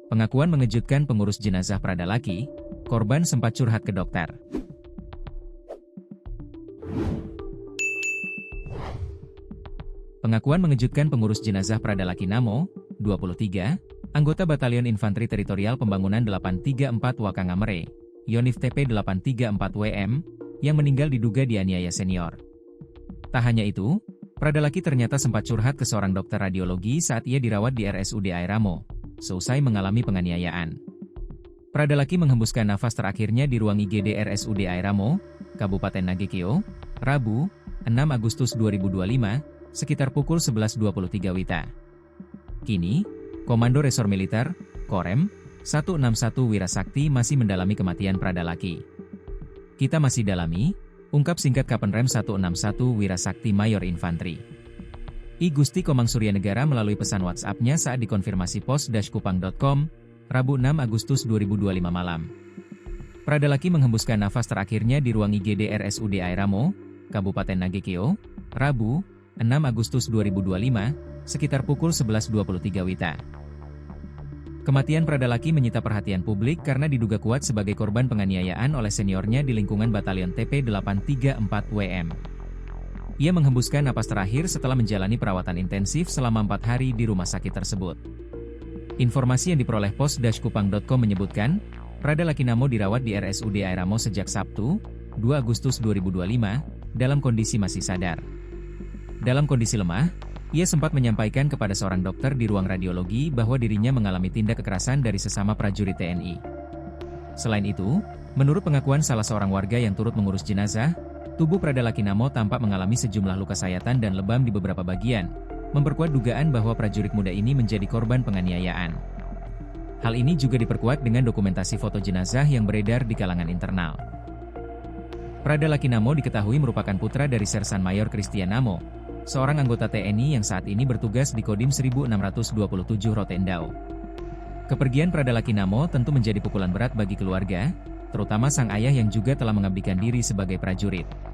Pengakuan mengejutkan pengurus jenazah Pradalaki, korban sempat curhat ke dokter. Pengakuan mengejutkan pengurus jenazah Pradalaki Namo, 23, anggota Batalion Infanteri Teritorial Pembangunan 834 Wakangamere, Yonif TP 834WM, yang meninggal diduga dianiaya senior. Tak hanya itu, Pradalaki ternyata sempat curhat ke seorang dokter radiologi saat ia dirawat di RSUD Airamo, seusai mengalami penganiayaan. Pradalaki menghembuskan nafas terakhirnya di ruang IGD RSUD Airamo, Kabupaten Nagekeo, Rabu, 6 Agustus 2025, sekitar pukul 11.23 WITA. Kini, Komando Resor Militer, Korem, 161 Wirasakti masih mendalami kematian Pradalaki. Kita masih dalami, ungkap singkat Kapenrem 161 Wirasakti Mayor Infantri I Gusti Komang Suryanegara melalui pesan WhatsApp-nya saat dikonfirmasi pos-kupang.com, Rabu 6 Agustus 2025 malam. Pradalaki menghembuskan nafas terakhirnya di ruang IGD RSUD Airamo, Kabupaten Nagekeo, Rabu, 6 Agustus 2025, sekitar pukul 11.23 WITA. Kematian Pradalaki menyita perhatian publik karena diduga kuat sebagai korban penganiayaan oleh seniornya di lingkungan Batalion TP 834WM. Ia menghembuskan napas terakhir setelah menjalani perawatan intensif selama 4 hari di rumah sakit tersebut. Informasi yang diperoleh pos-kupang.com menyebutkan, Pradalaki Namo dirawat di RSUD Airamo sejak Sabtu, 2 Agustus 2025, dalam kondisi masih sadar. Dalam kondisi lemah, ia sempat menyampaikan kepada seorang dokter di ruang radiologi bahwa dirinya mengalami tindak kekerasan dari sesama prajurit TNI. Selain itu, menurut pengakuan salah seorang warga yang turut mengurus jenazah, tubuh Pradalaki Namo tampak mengalami sejumlah luka sayatan dan lebam di beberapa bagian, memperkuat dugaan bahwa prajurit muda ini menjadi korban penganiayaan. Hal ini juga diperkuat dengan dokumentasi foto jenazah yang beredar di kalangan internal. Pradalaki Namo diketahui merupakan putra dari Sersan Mayor Christian Namo, seorang anggota TNI yang saat ini bertugas di Kodim 1627 Rotendao. Kepergian Pradalaki Namo tentu menjadi pukulan berat bagi keluarga, terutama sang ayah yang juga telah mengabdikan diri sebagai prajurit.